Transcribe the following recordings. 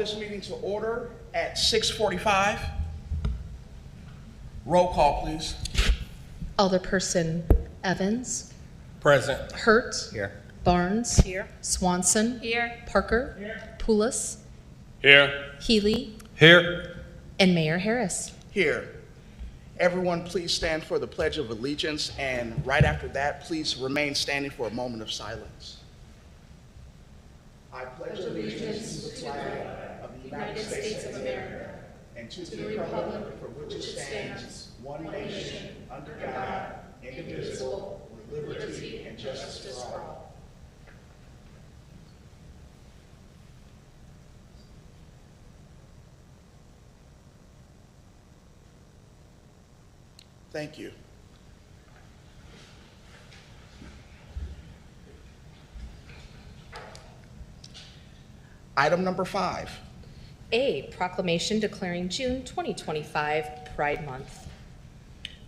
this meeting to order at 6:45. Roll call, please. Alderperson Evans. Present. Hurt. Here. Barnes. Here. Swanson. Here. Parker. Here. Poulos. Here. Healy. Here. And Mayor Harris. Here. Everyone, please stand for the Pledge of Allegiance, and right after that, please remain standing for a moment of silence. I pledge allegiance to the flag of the United States of America and to the republic for which it stands, one nation, under God, indivisible, with liberty and justice for all. Thank you. Item number 5. A proclamation declaring June 2025 Pride Month.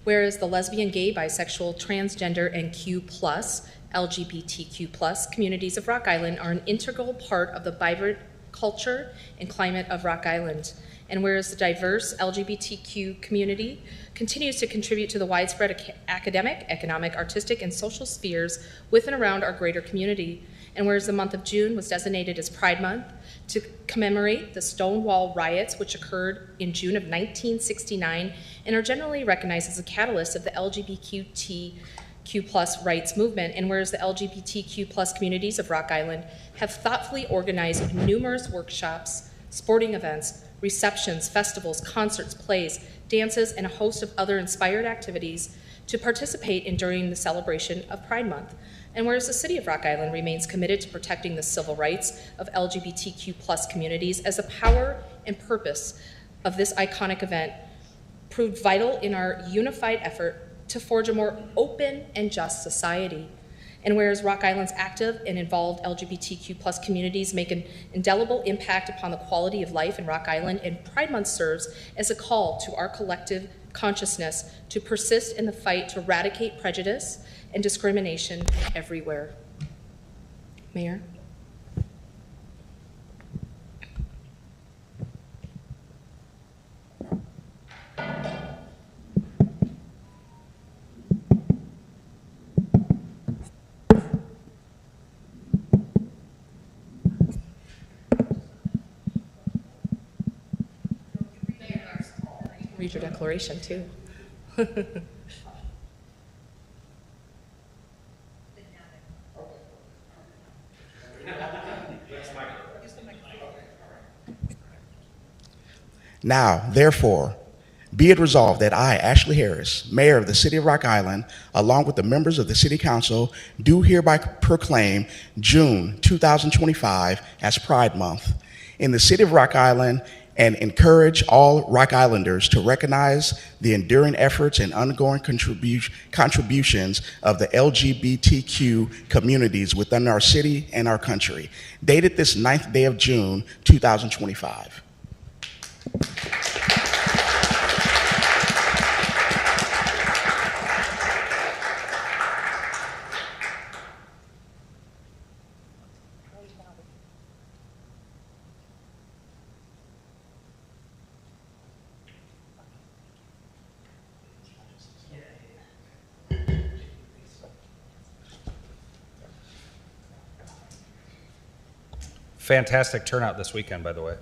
Whereas the lesbian, gay, bisexual, transgender, and Q+, LGBTQ+ communities of Rock Island are an integral part of the vibrant culture and climate of Rock Island. And whereas the diverse LGBTQ community continues to contribute to the widespread academic, economic, artistic, and social spheres within and around our greater community. And whereas the month of June was designated as Pride Month to commemorate the Stonewall riots, which occurred in June of 1969 and are generally recognized as a catalyst of the LGBTQ+ rights movement. And whereas the LGBTQ+ communities of Rock Island have thoughtfully organized numerous workshops, sporting events, receptions, festivals, concerts, plays, dances, and a host of other inspired activities to participate in during the celebration of Pride Month. And whereas the City of Rock Island remains committed to protecting the civil rights of LGBTQ+ communities, as the power and purpose of this iconic event proved vital in our unified effort to forge a more open and just society. And whereas Rock Island's active and involved LGBTQ+ communities make an indelible impact upon the quality of life in Rock Island, and Pride Month serves as a call to our collective consciousness to persist in the fight to eradicate prejudice and discrimination everywhere. Mayor? Read your declaration, too. Now, therefore, be it resolved that I, Ashley Harris, Mayor of the City of Rock Island, along with the members of the City Council, do hereby proclaim June 2025 as Pride Month in the City of Rock Island, and encourage all Rock Islanders to recognize the enduring efforts and ongoing contributions of the LGBTQ communities within our city and our country. Dated this 9th day of June, 2025. Fantastic turnout this weekend, by the way.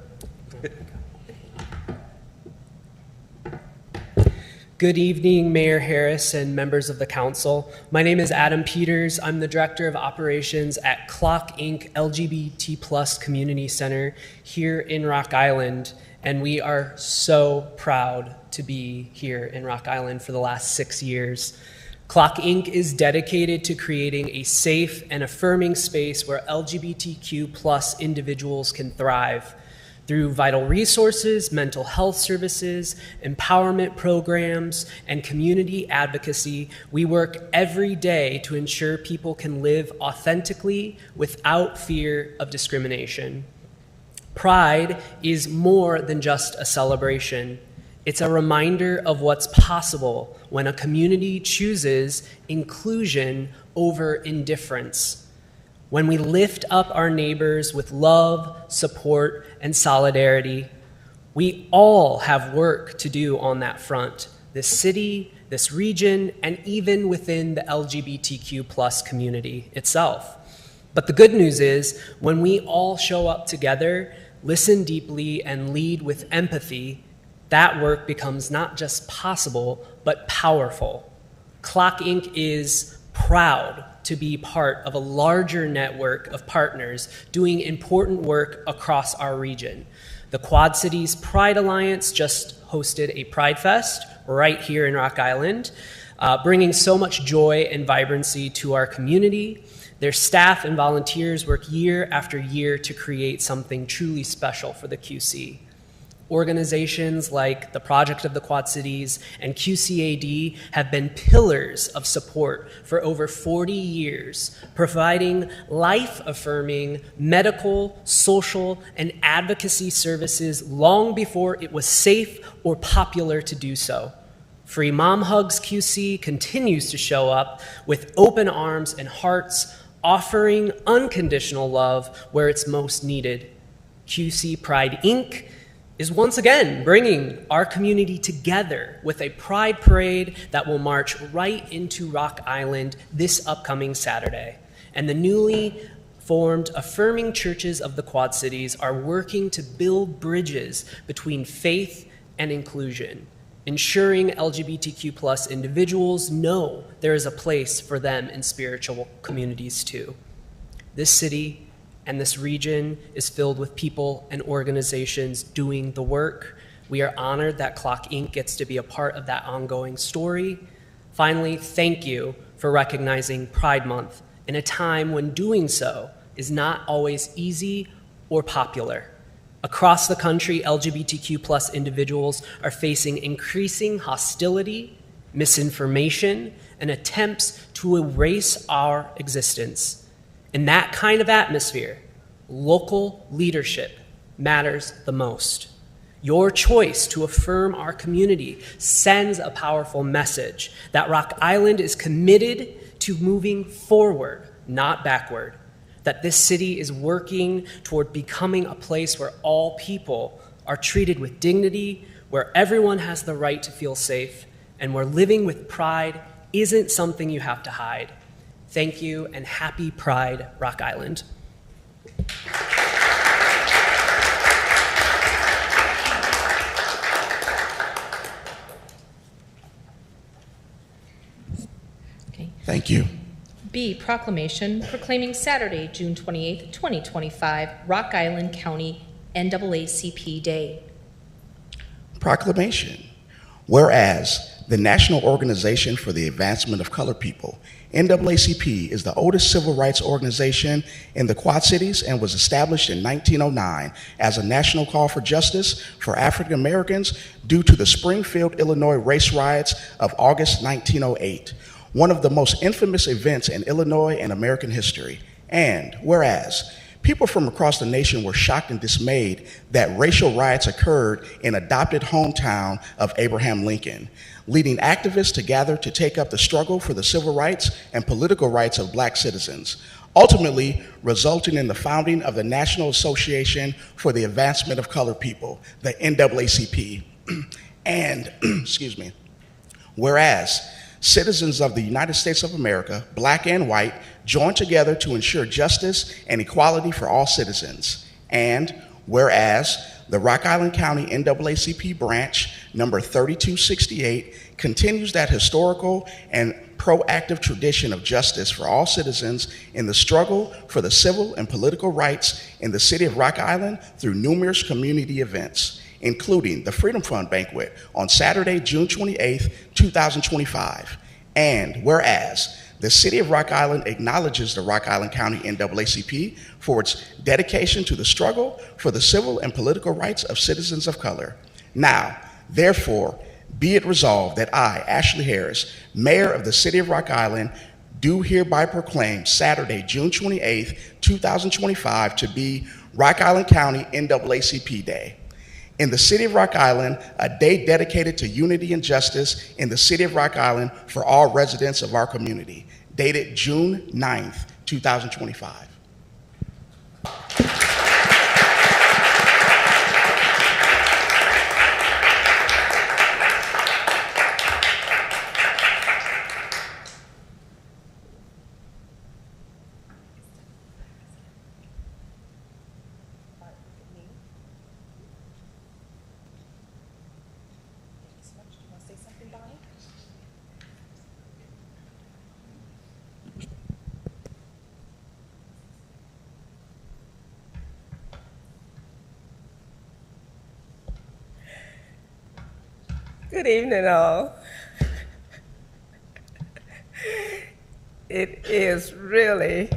Good evening, Mayor Harris and members of the council. My name is Adam Peters. I'm the Director of Operations at Clock Inc. LGBT+ Community Center here in Rock Island, and we are so proud to be here in Rock Island for the last 6 years. Clock Inc. is dedicated to creating a safe and affirming space where LGBTQ+ individuals can thrive. Through vital resources, mental health services, empowerment programs, and community advocacy, we work every day to ensure people can live authentically without fear of discrimination. Pride is more than just a celebration. It's a reminder of what's possible when a community chooses inclusion over indifference. when we lift up our neighbors with love, support, and solidarity, we all have work to do on that front. This city, this region, and even within the LGBTQ plus community itself. But the good news is, when we all show up together, listen deeply, and lead with empathy, that work becomes not just possible, but powerful. Clock Inc. is proud to be part of a larger network of partners doing important work across our region. The Quad Cities Pride Alliance just hosted a Pride Fest right here in Rock Island, bringing so much joy and vibrancy to our community. Their staff and volunteers work year after year to create something truly special for the QC. Organizations like the Project of the Quad Cities and QCAD have been pillars of support for over 40 years, providing life-affirming medical, social, and advocacy services long before it was safe or popular to do so. Free Mom Hugs QC continues to show up with open arms and hearts, offering unconditional love where it's most needed. QC Pride Inc. is once again bringing our community together with a pride parade that will march right into Rock Island this upcoming Saturday. And the newly formed Affirming Churches of the Quad Cities are working to build bridges between faith and inclusion, ensuring LGBTQ plus individuals know there is a place for them in spiritual communities too. This city and this region is filled with people and organizations doing the work. We are honored that Clock Inc. gets to be a part of that ongoing story. Finally, thank you for recognizing Pride Month in a time when doing so is not always easy or popular. Across the country, LGBTQ plus individuals are facing increasing hostility, misinformation, and attempts to erase our existence. In that kind of atmosphere, local leadership matters the most. Your choice to affirm our community sends a powerful message that Rock Island is committed to moving forward, not backward. That this city is working toward becoming a place where all people are treated with dignity, where everyone has the right to feel safe, and where living with pride isn't something you have to hide. Thank you, and happy Pride, Rock Island. Okay. Thank you. B, proclamation proclaiming Saturday, June 28th, 2025, Rock Island County NAACP Day. Proclamation. Whereas the National Organization for the Advancement of Colored People, NAACP, is the oldest civil rights organization in the Quad Cities and was established in 1909 as a national call for justice for African Americans due to the Springfield, Illinois race riots of August 1908, one of the most infamous events in Illinois and American history. And whereas people from across the nation were shocked and dismayed that racial riots occurred in adopted hometown of Abraham Lincoln, leading activists to gather to take up the struggle for the civil rights and political rights of Black citizens, ultimately resulting in the founding of the National Association for the Advancement of Colored People, the NAACP. And, excuse me, whereas citizens of the United States of America, Black and white, joined together to ensure justice and equality for all citizens. And whereas the Rock Island County NAACP branch, number 3268, continues that historical and proactive tradition of justice for all citizens in the struggle for the civil and political rights in the city of Rock Island through numerous community events, including the Freedom Fund Banquet on Saturday, June 28th, 2025. And whereas the city of Rock Island acknowledges the Rock Island County NAACP for its dedication to the struggle for the civil and political rights of citizens of color. Now, therefore, be it resolved that I, Ashley Harris, Mayor of the City of Rock Island, do hereby proclaim Saturday, June 28th, 2025 to be Rock Island County NAACP Day. In the City of Rock Island, a day dedicated to unity and justice in the City of Rock Island for all residents of our community, dated June 9th, 2025. Good evening, all. It is really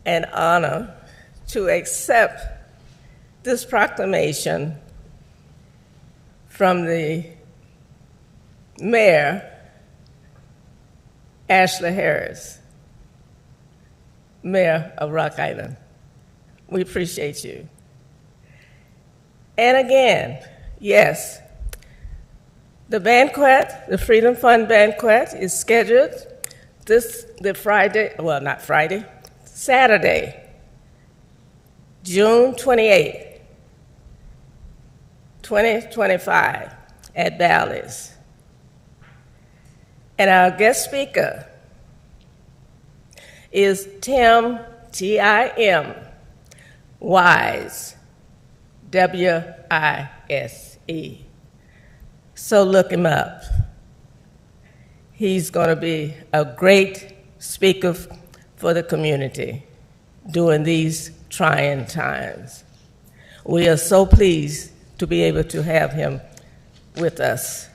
an honor to accept this proclamation from the Mayor, Ashley Harris, Mayor of Rock Island. We appreciate you. And again, yes, the banquet, the Freedom Fund banquet, is scheduled Saturday, June 28, 2025, at Bally's. And our guest speaker is Tim, T-I-M, Wise, W-I-S-E. So look him up. He's going to be a great speaker for the community during these trying times. We are so pleased to be able to have him with us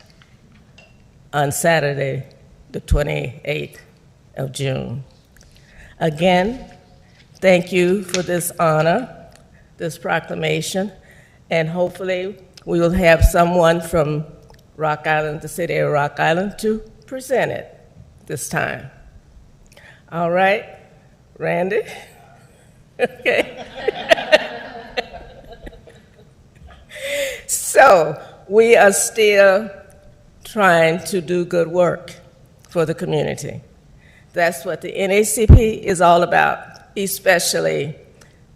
on Saturday, the 28th of June. Again, thank you for this honor, this proclamation, and hopefully we will have someone from Rock Island, the city of Rock Island, to present it this time. All right, Randy? Okay. So we are still trying to do good work for the community. That's what the NACP is all about, especially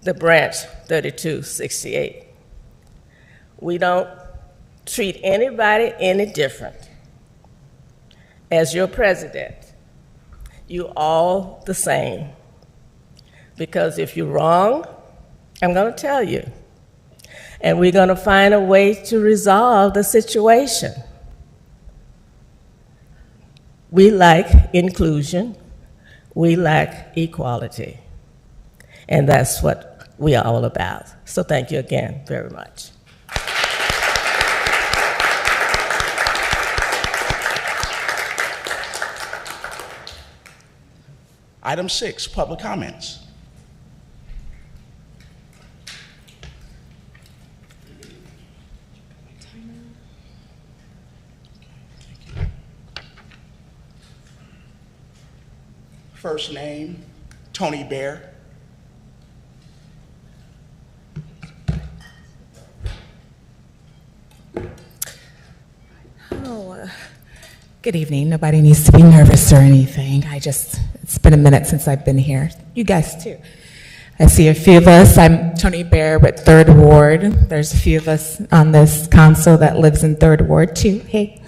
the branch 3268. We don't treat anybody any different. As your president, you all the same. Because if you're wrong, I'm going to tell you. And we're going to find a way to resolve the situation. We like inclusion. We like equality. And that's what we are all about. So thank you again very much. Item 6, public comments. First name, Tony Bear. Good evening. Nobody needs to be nervous or anything. It's been a minute since I've been here. You guys too. I see a few of us. I'm Tony Bear with 3rd Ward. There's a few of us on this council that lives in 3rd Ward too. Hey.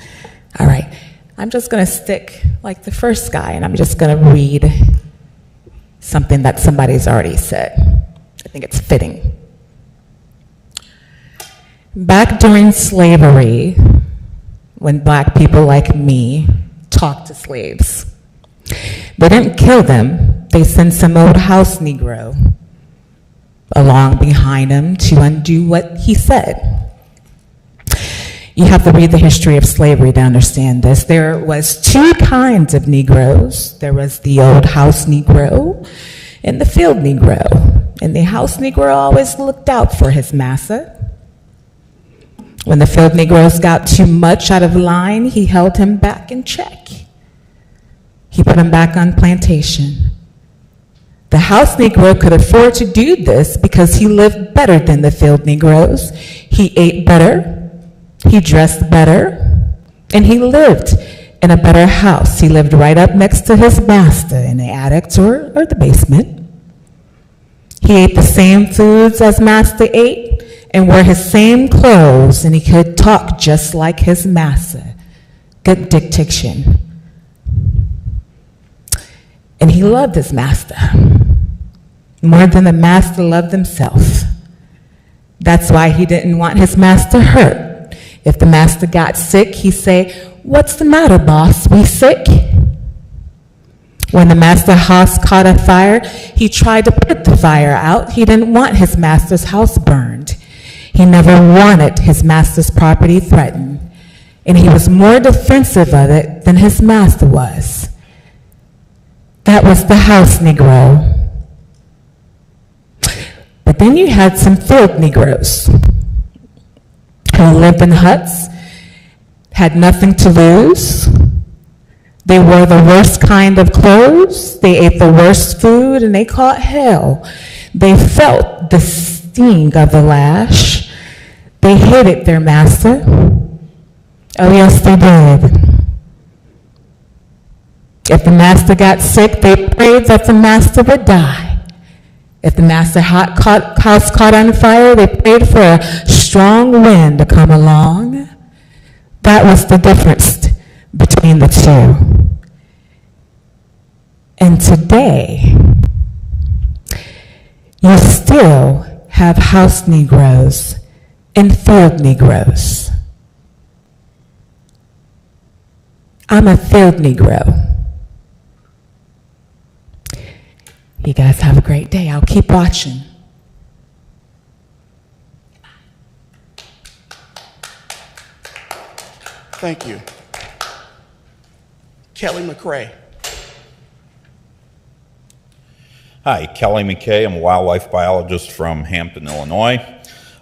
All right. I'm just going to stick like the first guy, and I'm just going to read something that somebody's already said. I think it's fitting. Back during slavery, when black people like me talked to slaves, they didn't kill them. They sent some old house Negro along behind him to undo what he said. You have to read the history of slavery to understand this. There was 2 kinds of Negroes. There was the old house Negro and the field Negro. And the house Negro always looked out for his massa. When the field Negroes got too much out of line, he held him back in check. He put him back on plantation. The house Negro could afford to do this because he lived better than the field Negroes. He ate better, he dressed better, and he lived in a better house. He lived right up next to his master in the attic or the basement. He ate the same foods as master ate and wore his same clothes, and he could talk just like his master. Good dictation. And he loved his master more than the master loved himself. That's why he didn't want his master hurt. If the master got sick, he'd say, "What's the matter, boss? We sick?" When the master house caught a fire, he tried to put the fire out. He didn't want his master's house burned. He never wanted his master's property threatened. and he was more defensive of it than his master was. That was the house Negro. But then you had some field Negroes who lived in huts, had nothing to lose. They wore the worst kind of clothes, they ate the worst food, and they caught hell. They felt the sting of the lash. They hated their master. Oh yes, they did. If the master got sick, they prayed that the master would die. If the master house caught on fire, they prayed for a strong wind to come along. That was the difference between the two. And today, you still have house Negroes and field Negroes. I'm a field Negro. You guys have a great day. I'll keep watching. Thank you. Kelly McCrae. Hi, Kelly McKay. I'm a wildlife biologist from Hampton, Illinois.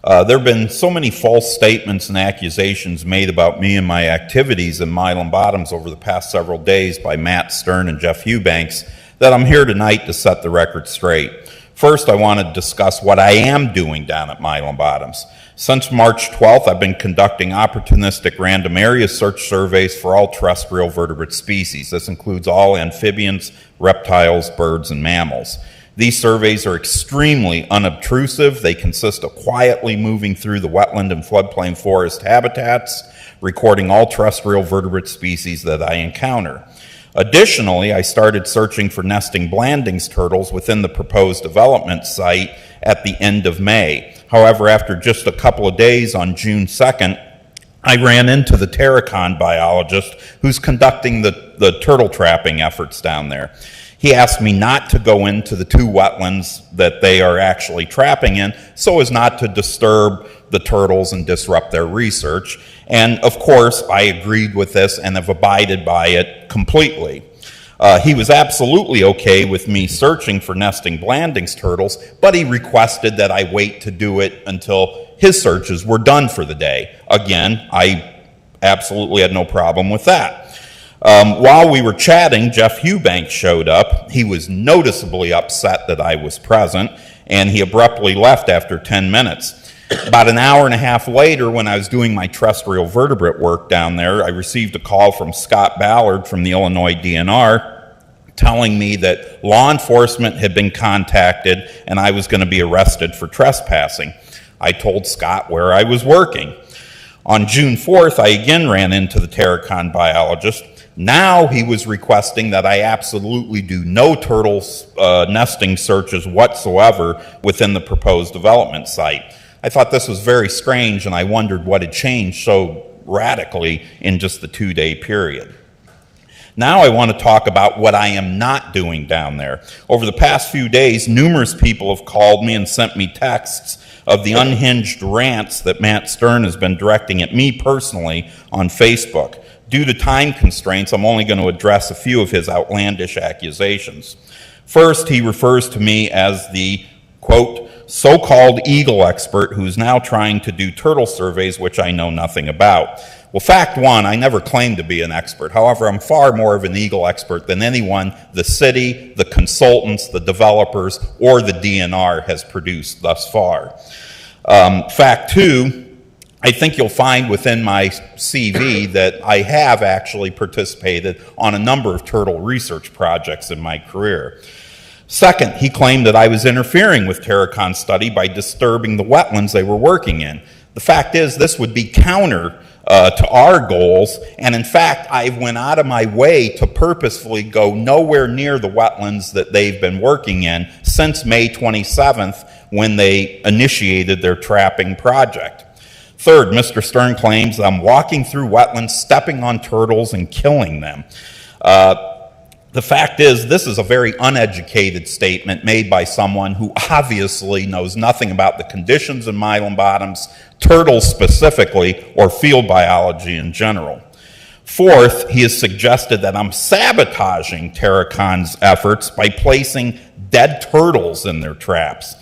There have been so many false statements and accusations made about me and my activities in Milam Bottoms over the past several days by Matt Stern and Jeff Eubanks that I'm here tonight to set the record straight. First, I want to discuss what I am doing down at Milam Bottoms. Since March 12th, I've been conducting opportunistic random area search surveys for all terrestrial vertebrate species. This includes all amphibians, reptiles, birds, and mammals. These surveys are extremely unobtrusive. They consist of quietly moving through the wetland and floodplain forest habitats, recording all terrestrial vertebrate species that I encounter. Additionally, I started searching for nesting Blandings turtles within the proposed development site at the end of May. However, after just a couple of days on June 2nd, I ran into the Terracon biologist who's conducting the turtle trapping efforts down there. He asked me not to go into the two wetlands that they are actually trapping in so as not to disturb the turtles and disrupt their research. And of course, I agreed with this and have abided by it completely. He was absolutely okay with me searching for nesting Blandings turtles, but he requested that I wait to do it until his searches were done for the day. Again, I absolutely had no problem with that. While we were chatting, Jeff Eubanks showed up. He was noticeably upset that I was present, and he abruptly left after 10 minutes. About an hour and a half later, when I was doing my terrestrial vertebrate work down there, I received a call from Scott Ballard from the Illinois DNR telling me that law enforcement had been contacted and I was going to be arrested for trespassing. I told Scott where I was working. On June 4th, I again ran into the Terracon biologist. Now he was requesting that I absolutely do no turtle nesting searches whatsoever within the proposed development site. I thought this was very strange, and I wondered what had changed so radically in just the 2-day period. Now I want to talk about what I am not doing down there. Over the past few days, numerous people have called me and sent me texts of the unhinged rants that Matt Stern has been directing at me personally on Facebook. Due to time constraints, I'm only going to address a few of his outlandish accusations. First, he refers to me as the, quote, so-called eagle expert who's now trying to do turtle surveys, which I know nothing about. Well, fact one, I never claimed to be an expert. However, I'm far more of an eagle expert than anyone the city, the consultants, the developers, or the DNR has produced thus far. Fact two, I think you'll find within my CV that I have actually participated on a number of turtle research projects in my career. Second, he claimed that I was interfering with Terracon's study by disturbing the wetlands they were working in. The fact is, this would be counter to our goals, and in fact, I went out of my way to purposefully go nowhere near the wetlands that they've been working in since May 27th when they initiated their trapping project. Third, Mr. Stern claims I'm walking through wetlands, stepping on turtles, and killing them. The fact is, this is a very uneducated statement made by someone who obviously knows nothing about the conditions in Milam Bottoms, turtles specifically, or field biology in general. Fourth, he has suggested that I'm sabotaging Terracon's efforts by placing dead turtles in their traps.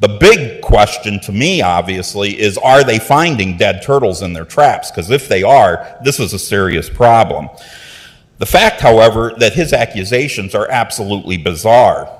The big question to me, obviously, is are they finding dead turtles in their traps? Because if they are, this is a serious problem. The fact, however, that his accusations are absolutely bizarre.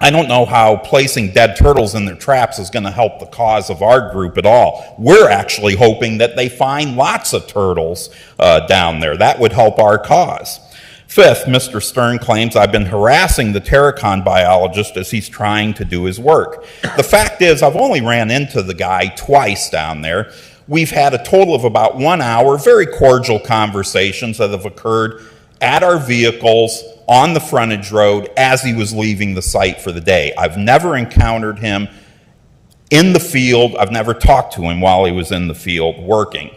I don't know how placing dead turtles in their traps is going to help the cause of our group at all. We're actually hoping that they find lots of turtles down there. That would help our cause. Fifth, Mr. Stern claims I've been harassing the Terracon biologist as he's trying to do his work. The fact is, I've only ran into the guy twice down there. We've had a total of about 1 hour, very cordial conversations that have occurred at our vehicles on the frontage road as he was leaving the site for the day. I've never encountered him in the field. I've never talked to him while he was in the field working.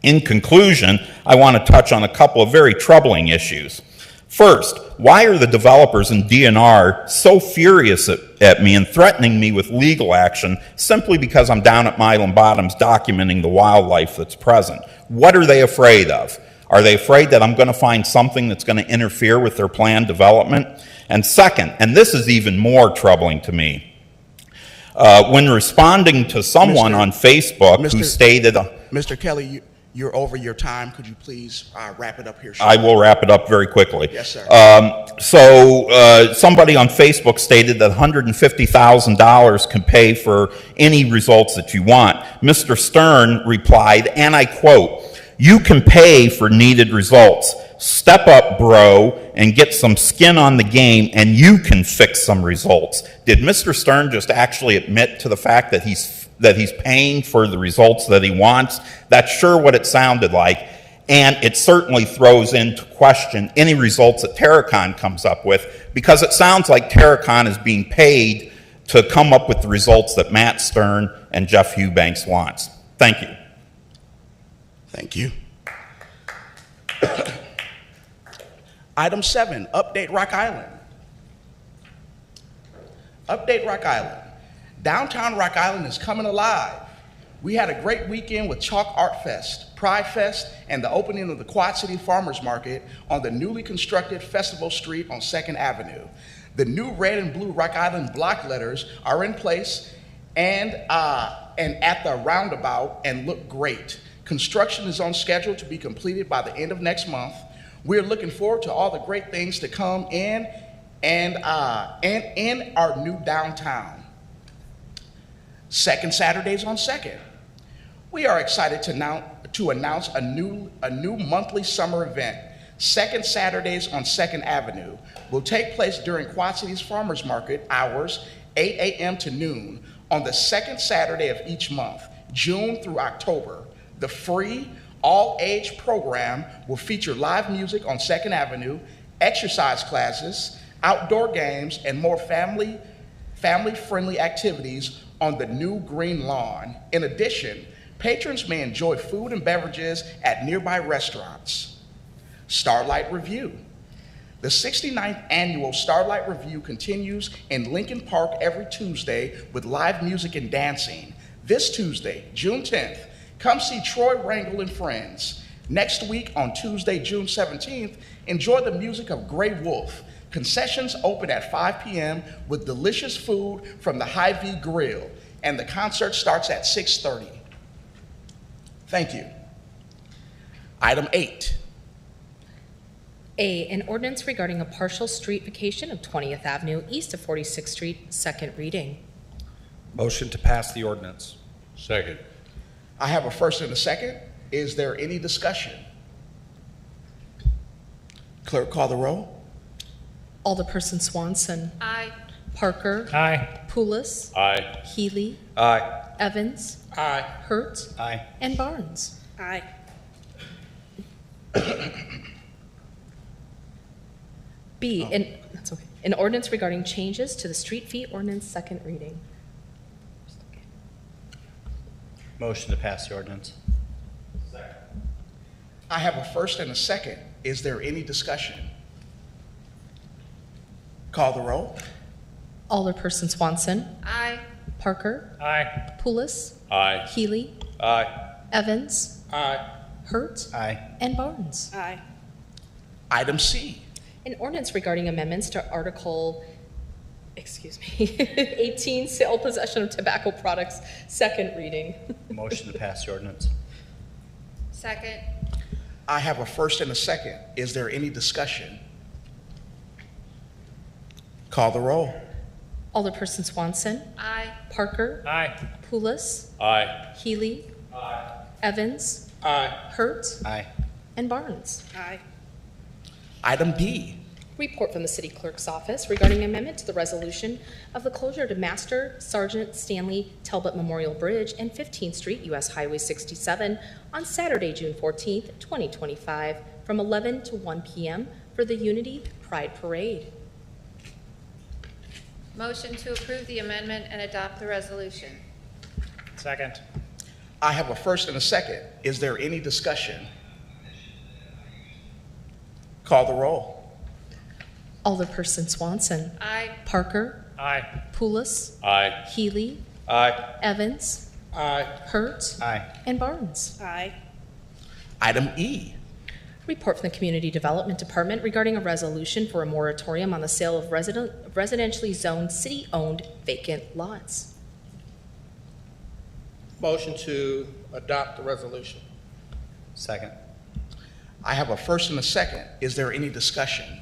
In conclusion, I want to touch on a couple of very troubling issues. First, why are the developers in DNR so furious at me and threatening me with legal action simply because I'm down at Milam Bottoms documenting the wildlife that's present? What are they afraid of? Are they afraid that I'm going to find something that's going to interfere with their planned development? And second, and this is even more troubling to me, when responding to someone on Facebook who stated... Mr. Kelly, you're over your time. Could you please wrap it up here shortly? I will wrap it up very quickly. Yes, sir. Somebody on Facebook stated that $150,000 can pay for any results that you want. Mr. Stern replied, and I quote, "You can pay for needed results. Step up, bro, and get some skin on the game, and you can fix some results." Did Mr. Stern just actually admit to the fact that he's paying for the results that he wants? That's sure what it sounded like, and it certainly throws into question any results that Terracon comes up with, because it sounds like Terracon is being paid to come up with the results that Matt Stern and Jeff Eubanks wants. Thank you. Thank you. Item 7, Update Rock Island. Update Rock Island. Downtown Rock Island is coming alive. We had a great weekend with Chalk Art Fest, Pride Fest, and the opening of the Quad City Farmers Market on the newly constructed Festival Street on 2nd Avenue. The new red and blue Rock Island block letters are in place and at the roundabout and look great. Construction is on schedule to be completed by the end of next month. We're looking forward to all the great things to come in and in our new downtown. Second Saturdays on 2nd. We are excited to announce a new monthly summer event. Second Saturdays on 2nd Avenue will take place during Quad City's Farmers Market hours, 8 a.m. to noon, on the second Saturday of each month, June through October. The free, all-age program will feature live music on 2nd Avenue, exercise classes, outdoor games, and more family-friendly activities on the new green lawn. In addition, patrons may enjoy food and beverages at nearby restaurants. Starlight Review. The 69th annual Starlight Review continues in Lincoln Park every Tuesday with live music and dancing. This Tuesday, June 10th, come see Troy Rangel and Friends. Next week, on Tuesday, June 17th, enjoy the music of Grey Wolf. Concessions open at 5 p.m. with delicious food from the Hy-Vee Grill, and the concert starts at 6:30. Thank you. Item 8. A, an ordinance regarding a partial street vacation of 20th Avenue east of 46th Street, second reading. Motion to pass the ordinance. Second. I have a first and a second. Is there any discussion? Clerk, call the roll. Alderperson Swanson. Aye. Parker. Aye. Poulos. Aye. Healy. Aye. Evans. Aye. Hurt. Aye. And Barnes. Aye. B, an ordinance regarding changes to the street fee ordinance, second reading. Motion to pass the ordinance. I have a first and a second. Is there any discussion? Call the roll. Alderperson Swanson. Aye. Parker. Aye. Pulis. Aye. Healy. Aye. Evans. Aye. Hurt. Aye. And Barnes. Aye. Item C. An ordinance regarding amendments to Article, 18, sale possession of tobacco products, second reading. Motion to pass the ordinance. Second. I have a first and a second. Is there any discussion? Call the roll. Alderperson Swanson. Aye. Parker. Aye. Pulis. Aye. Healy. Evans. Aye. Hurt. Aye. And Barnes. Aye. Item D. Report from the City Clerk's Office regarding amendment to the resolution of the closure to Master Sergeant Stanley Talbot Memorial Bridge and 15th Street, U.S. Highway 67, on Saturday, June 14th, 2025, from 11 to 1 p.m. for the Unity Pride Parade. Motion to approve the amendment and adopt the resolution. Second. I have a first and a second. Is there any discussion? Call the roll. Alderperson Swanson. Aye. Parker. Aye. Pulis. Aye. Healy. Aye. Evans. Aye. Hurt. Aye. And Barnes. Aye. Item E. Report from the Community Development Department regarding a resolution for a moratorium on the sale of residentially zoned city-owned vacant lots. Motion to adopt the resolution. Second. I have a first and a second. Is there any discussion?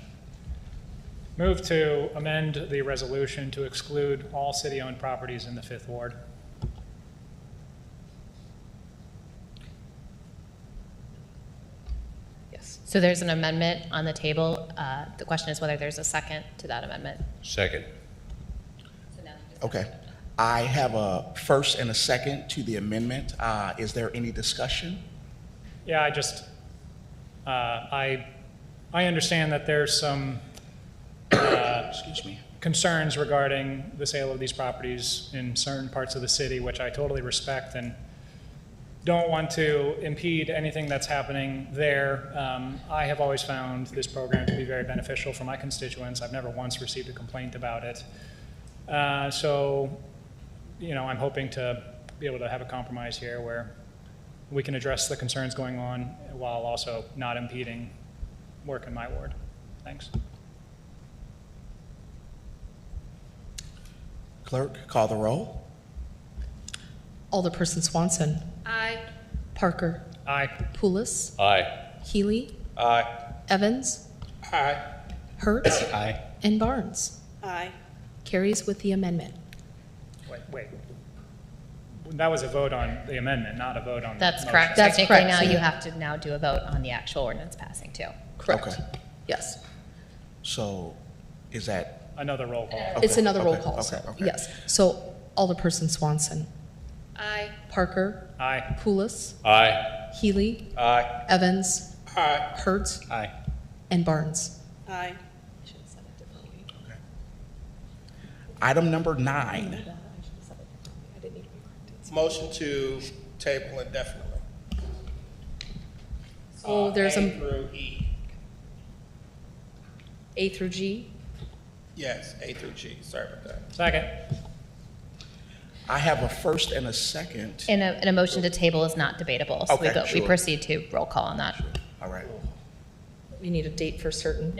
Move to amend the resolution to exclude all city-owned properties in the Fifth Ward. Yes. So there's an amendment on the table. The question is whether there's a second to that amendment. Second. Okay. I have a first and a second to the amendment. Is there any discussion? Yeah, I understand that there's some Excuse me. concerns regarding the sale of these properties in certain parts of the city, which I totally respect and don't want to impede anything that's happening there. I have always found this program to be very beneficial for my constituents. I've never once received a complaint about it. So, I'm hoping to be able to have a compromise here where we can address the concerns going on while also not impeding work in my ward. Thanks. Clerk, call the roll. Alderperson Swanson. Aye. Parker. Aye. Pulis. Aye. Healy. Aye. Evans. Aye. Hurt. Aye. And Barnes. Aye. Carries with the amendment. Wait. That was a vote on the amendment, not a vote on the That's motion. correct. That's Technically, correct. now you have to now do a vote on the actual ordinance passing too. Correct. Okay. Yes. So is that, Another roll call. It's Okay, another roll okay, call. okay, so, okay. Yes. So Alderperson Swanson. Aye. Parker. Aye. Pulis. Aye. Healy. Aye. Evans. Aye. Hurt. Aye. And Barnes. Aye. item number 9. Motion to table indefinitely. So there's A a through E. A through G. Yes, A through G. Sorry about that. Second. I have a first and a second. And a motion to table is not debatable. So Okay, we sure. proceed to roll call on that. All right. We need a date for certain.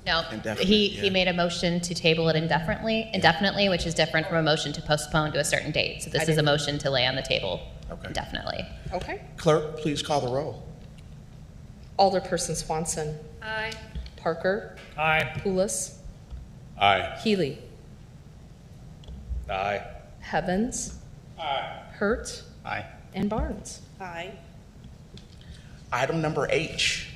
No, Indefinite, he yeah. made a motion to table it indefinitely, which is different from a motion to postpone to a certain date. So this is a motion to lay on the table Okay. indefinitely. Okay. Clerk, please call the roll. Alderperson Swanson. Aye. Parker. Aye. Pulis. Aye. Healy. Aye. Evans. Aye. Hurt. Aye. And Barnes. Aye. Item number H.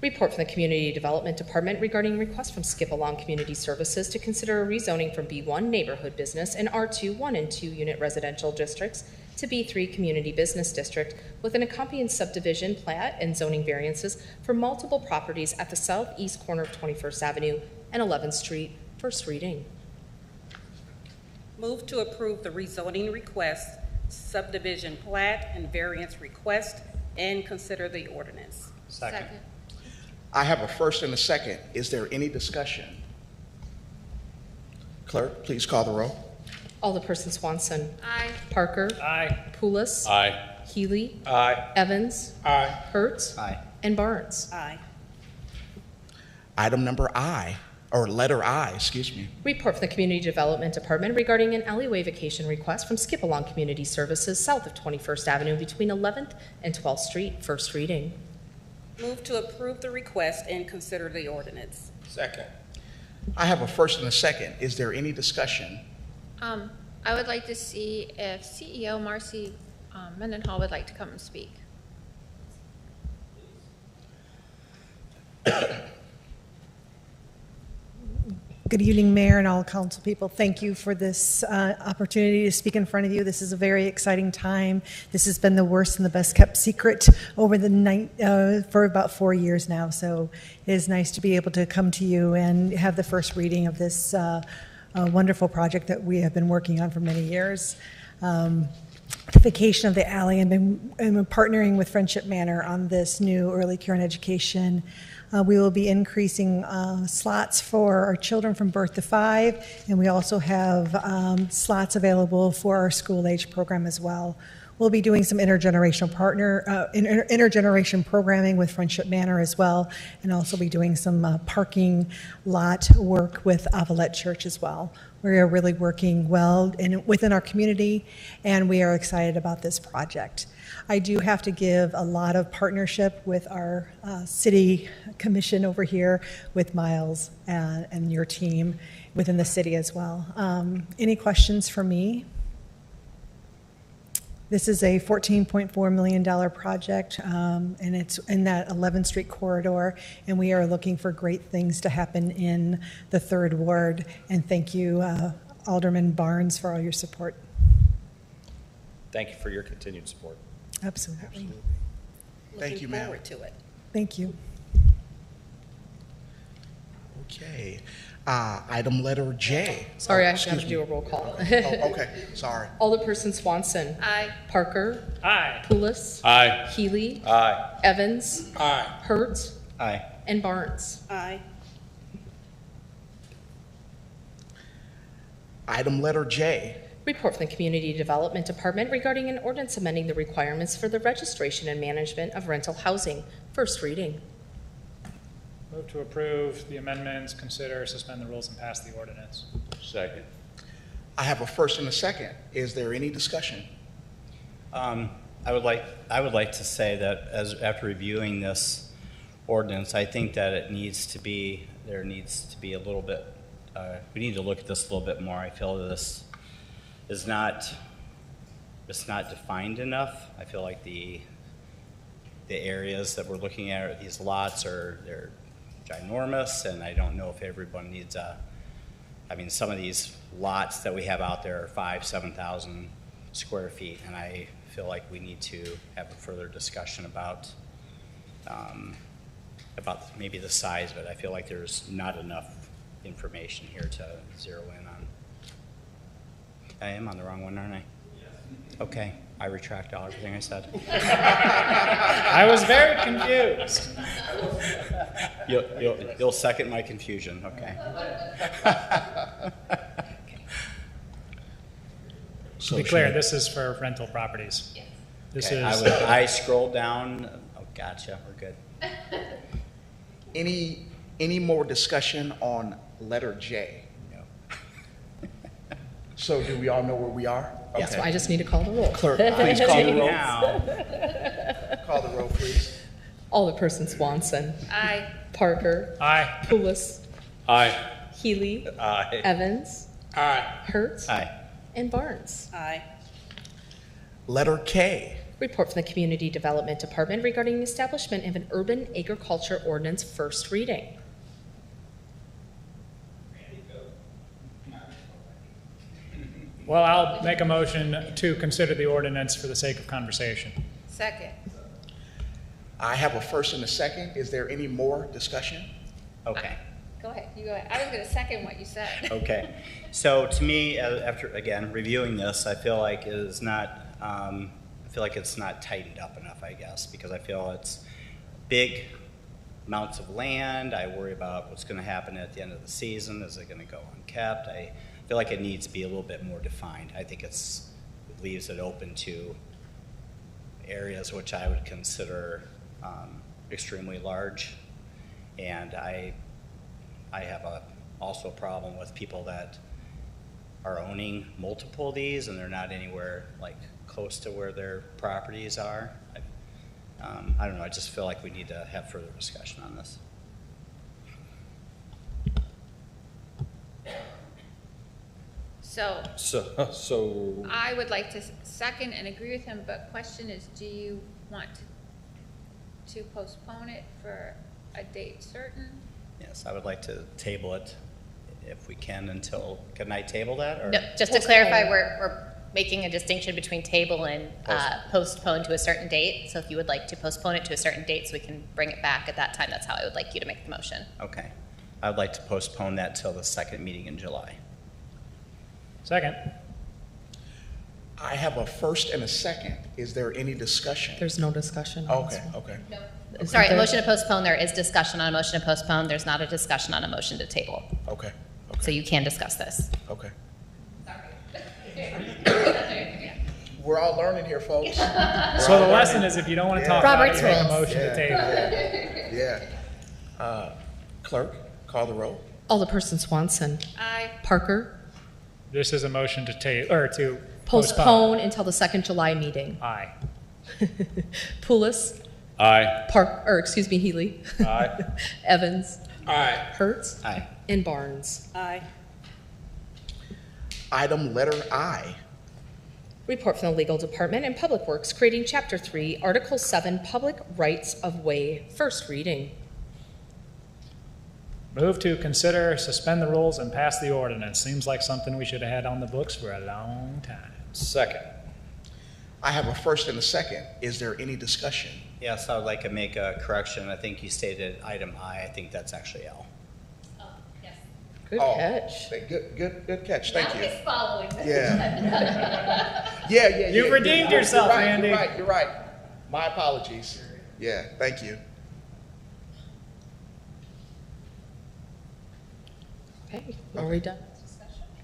Report from the Community Development Department regarding request from Skip Along Community Services to consider a rezoning from B1 Neighborhood Business and R2 1 and 2 Unit Residential Districts to B3 Community Business District with an accompanying subdivision plat and zoning variances for multiple properties at the southeast corner of 21st Avenue and 11th Street. First reading. Move to approve the rezoning request, subdivision plat, and variance request, and consider the ordinance. Second. I have a first and a second. Is there any discussion? Clerk, please call the roll. Alderperson Swanson. Aye. Parker. Aye. Pulis. Aye. Healy. Aye. Evans. Aye. Hertz. Aye. And Barnes. Aye. Item number I, or letter I, excuse me. Report from the Community Development Department regarding an alleyway vacation request from Skip Along Community Services south of 21st Avenue between 11th and 12th Street. First reading. Move to approve the request and consider the ordinance. Second. I have a first and a second. Is there any discussion? I would like to see if CEO Marcy Mendenhall would like to come and speak. Good evening, Mayor and all council people. Thank you for this opportunity to speak in front of you. This is a very exciting time. This has been the worst and the best kept secret over the night for about 4 years now. So it is nice to be able to come to you and have the first reading of this wonderful project that we have been working on for many years. The vacation of the alley, and been partnering with Friendship Manor on this new early care and education. We will be increasing slots for our children from birth to 5, and we also have slots available for our school-age program as well. We'll be doing some intergenerational intergeneration programming with Friendship Manor as well, and also be doing some parking lot work with Avalette Church as well. We are really working well within our community, and we are excited about this project. I do have to give a lot of partnership with our city commission over here, with Miles and your team within the city as well. Any questions for me? This is a $14.4 million project, and it's in that 11th Street corridor, and we are looking for great things to happen in the 3rd Ward. And thank you, Alderman Barnes, for all your support. Thank you for your continued support. Absolutely. Thank you, ma'am. Looking forward to it. Thank you. Okay. Item letter J. Sorry, I have Excuse to me. do a roll call. Oh, okay, sorry. Alderperson Swanson. Aye. Parker. Aye. Pulis. Aye. Healy. Aye. Evans. Aye. Hertz. Aye. And Barnes. Aye. Item letter J. Report from the Community Development Department regarding an ordinance amending the requirements for the registration and management of rental housing. First reading. Move to approve the amendments, consider, suspend the rules, and pass the ordinance. Second. I have a first and a second. Is there any discussion? I would like to say that after reviewing this ordinance, I think that there needs to be a little bit, we need to look at this a little bit more. I feel that this is not defined enough. I feel like the areas that we're looking at, these lots they're ginormous, and I don't know if everyone needs some of these lots that we have out there are 5,000-7,000 square feet, and I feel like we need to have a further discussion about maybe the size of it. I feel like there's not enough information here to zero in on. I am on the wrong one, aren't I? Okay, I retract everything I said. I was very confused. You'll second my confusion, okay? To be clear, this is for rental properties. This Okay, is. I scrolled down. Oh, gotcha. We're good. Any more discussion on letter J? No. So do we all know where we are? Yes, I just need to call the roll. Clerk, please call the roll. Now, Call the roll, please. Alderperson Swanson. Aye. Parker. Aye. Pulis. aye. Healy. Aye. Evans. Aye. Hertz. Aye. And Barnes. Aye. Letter K. Report from the Community Development Department regarding the establishment of an urban agriculture ordinance. First reading. Well, I'll make a motion to consider the ordinance for the sake of conversation. Second. I have a first and a second. Is there any more discussion? Okay. Go ahead. You go ahead. I was going to second what you said. Okay. So to me, after again reviewing this, I feel like it is not. I feel like it's not tightened up enough. I guess because I feel it's big amounts of land. I worry about what's going to happen at the end of the season. Is it going to go unkept? feel like it needs to be a little bit more defined. I think it leaves it open to areas which I would consider extremely large, and I have also a problem with people that are owning multiple of these and they're not anywhere like close to where their properties are. I don't know, I just feel like we need to have further discussion on this. So I would like to second and agree with him, but question is, do you want to postpone it for a date certain? Yes, I would like to table it if we can until, can I table that? Or? No, just to clarify, we're making a distinction between table and postpone to a certain date. So if you would like to postpone it to a certain date so we can bring it back at that time, that's how I would like you to make the motion. Okay. I would like to postpone that till the second meeting in July. Second. I have a first and a second. Is there any discussion? There's no discussion on this Okay, one. okay. Isn't Sorry, a there? motion to postpone, there is discussion on a motion to postpone. There's not a discussion on a motion to table. Okay, So you can discuss this. okay. We're all learning here, folks. So the lesson is if you don't want to talk about it, Robert's you make a rules. motion to table. Yeah. Clerk, call the roll. Alderperson Swanson. Aye. Parker. This is a motion to table, or to Postpone until the second July meeting. Aye. Poulos. Aye. Healy. Aye. Evans. Aye. Hertz. Aye. And Barnes. Aye. Item letter I. Report from the Legal Department and Public Works, creating Chapter 3, Article 7, Public Rights of Way, first reading. Move to consider, suspend the rules, and pass the ordinance. Seems like something we should have had on the books for a long time. Second. I have a first and a second. Is there any discussion? Yes, I would like to make a correction. I think you stated item I. I think that's actually L. Good catch. Good catch. Thank you. following. Yeah. You've redeemed yourself, you're right, Andy. You're right. My apologies. Yeah, thank you. Okay, are we done?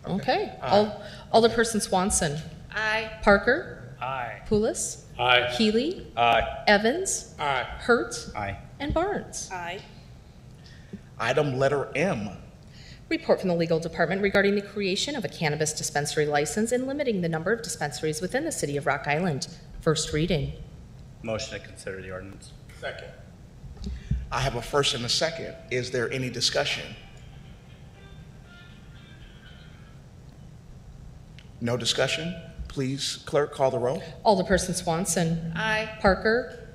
Okay. Aye. Alderperson Swanson. Aye. Parker. Aye. Poulos. Aye. Healy. Aye. Evans. Aye. Hertz. Aye. And Barnes. Aye. Item letter M. Report from the Legal Department regarding the creation of a cannabis dispensary license and limiting the number of dispensaries within the city of Rock Island. First reading. Motion to consider the ordinance. Second. I have a first and a second. Is there any discussion? No discussion? Please, clerk, call the roll. Alderperson Swanson. Aye. Parker.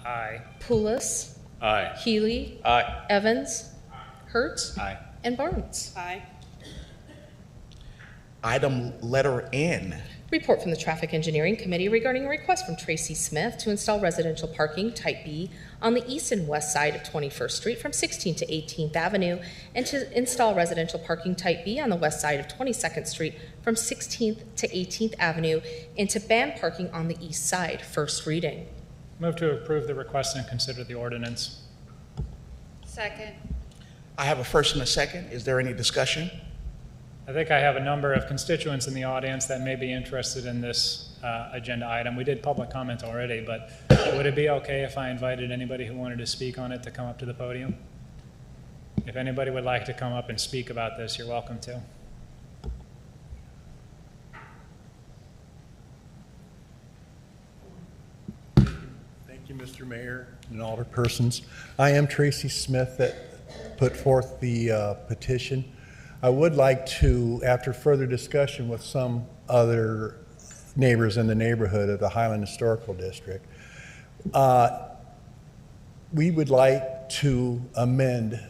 Aye. Poulos. Aye. Healy. Aye. Evans. Hertz. Aye. And Barnes. Aye. Item letter N. Report from the Traffic Engineering Committee regarding a request from Tracy Smith to install residential parking Type B on the east and west side of 21st Street from 16th to 18th Avenue, and to install residential parking Type B on the west side of 22nd Street from 16th to 18th Avenue, and to ban parking on the east side. First reading. Move to approve the request and consider the ordinance. Second. I have a first and a second. Is there any discussion? I think I have a number of constituents in the audience that may be interested in this agenda item. We did public comment already, but would it be okay if I invited anybody who wanted to speak on it to come up to the podium? If anybody would like to come up and speak about this, you're welcome to. Thank you, Mr. Mayor and alderpersons. I am Tracy Smith that put forth the petition. I would like to, after further discussion with some other neighbors in the neighborhood of the Highland Historical District, we would like to amend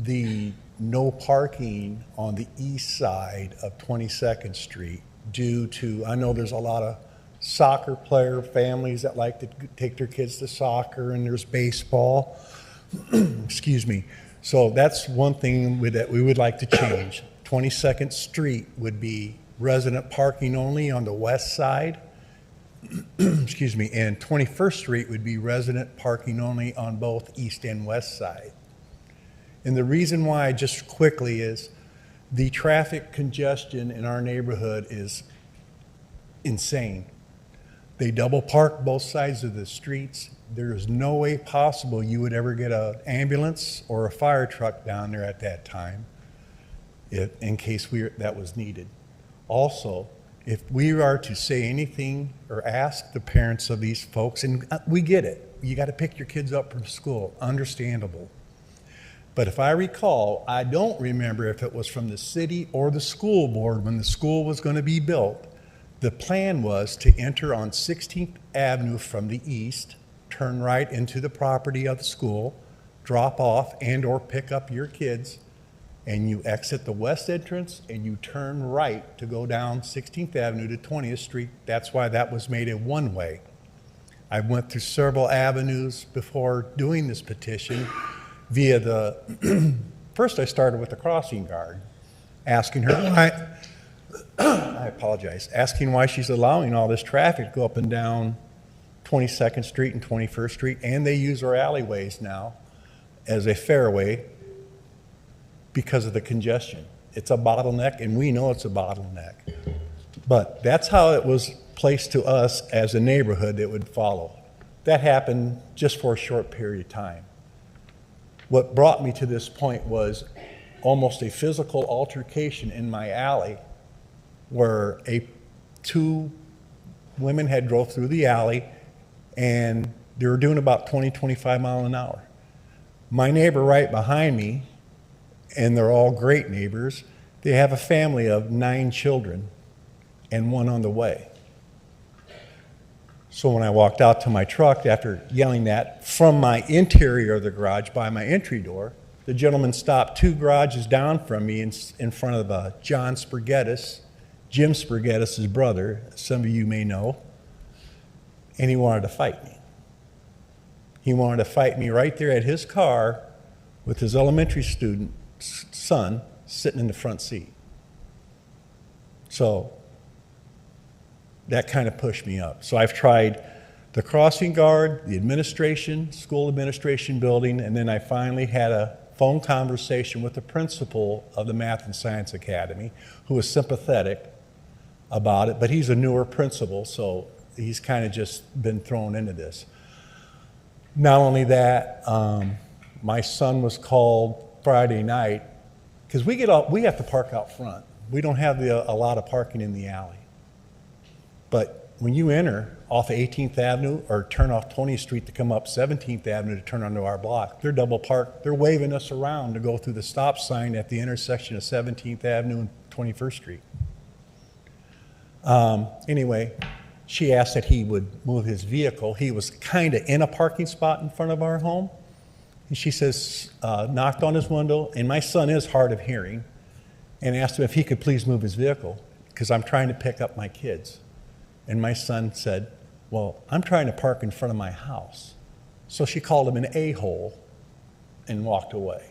the no parking on the east side of 22nd Street due to, I know there's a lot of soccer player families that like to take their kids to soccer, and there's baseball. Excuse me. So that's one thing that we would like to change. 22nd Street would be resident parking only on the west side. Excuse me. And 21st Street would be resident parking only on both east and west side. And the reason why, just quickly, is The traffic congestion in our neighborhood is insane. They double park both sides of the streets. There is no way possible you would ever get an ambulance or a fire truck down there at that time in case that was needed. Also, if we are to say anything or ask the parents of these folks, and we get it, you got to pick your kids up from school, understandable. But if I recall, I don't remember if it was from the city or the school board when the school was going to be built. The plan was to enter on 16th Avenue from the east, turn right into the property of the school, drop off and or pick up your kids, and you exit the west entrance and you turn right to go down 16th Avenue to 20th Street. That's why that was made a one-way. I went through several avenues before doing this petition via the, first I started with the crossing guard, asking her why, I apologize, asking why she's allowing all this traffic to go up and down 22nd Street and 21st Street, and they use our alleyways now as a fairway because of the congestion. It's a bottleneck, and we know it's a bottleneck. But that's how it was placed to us as a neighborhood that would follow. That happened just for a short period of time. What brought me to this point was almost a physical altercation in my alley where two women had drove through the alley and they were doing about 20, 25 miles an hour. My neighbor right behind me, and they're all great neighbors, they have a family of 9 children and one on the way. So when I walked out to my truck after yelling that from my interior of the garage by my entry door, the gentleman stopped 2 garages down from me in front of John Spaghettis, Jim Spaghettis' brother, some of you may know, and he wanted to fight me. He wanted to fight me right there at his car with his elementary student son sitting in the front seat. So that kind of pushed me up. So I've tried the crossing guard, the administration, school administration building, and then I finally had a phone conversation with the principal of the Math and Science Academy, who was sympathetic about it, but he's a newer principal, so he's kind of just been thrown into this. Not only that, my son was called Friday night, because we have to park out front. We don't have a lot of parking in the alley. But when you enter off of 18th Avenue or turn off 20th Street to come up 17th Avenue to turn onto our block, they're double parked. They're waving us around to go through the stop sign at the intersection of 17th Avenue and 21st Street. Anyway, she asked that he would move his vehicle. He was kind of in a parking spot in front of our home. And she says, knocked on his window, and my son is hard of hearing, and asked him if he could please move his vehicle because I'm trying to pick up my kids. And my son said, well, I'm trying to park in front of my house. So she called him an a-hole and walked away.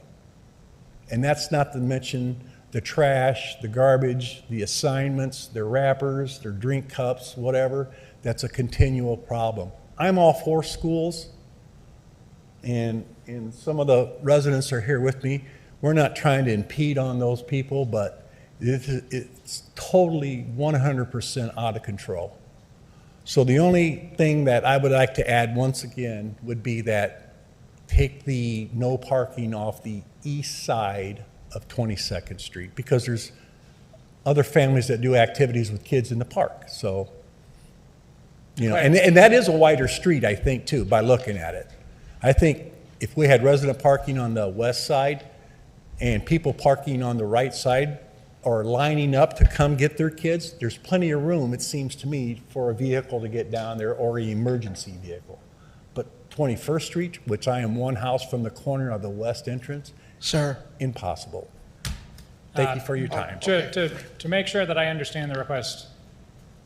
And that's not to mention the trash, the garbage, the assignments, their wrappers, their drink cups, whatever. That's a continual problem. I'm all for schools, and some of the residents are here with me. We're not trying to impede on those people, but it's totally 100% out of control. So the only thing that I would like to add once again would be that take the no parking off the east side of 22nd Street, because there's other families that do activities with kids in the park. So, you know, and that is a wider street, I think, too, by looking at it. I think if we had resident parking on the west side and people parking on the right side or lining up to come get their kids, there's plenty of room, it seems to me, for a vehicle to get down there or an emergency vehicle. But 21st Street, which I am one house from the corner of the west entrance, sir, impossible. Thank you for your time. To make sure that I understand the request,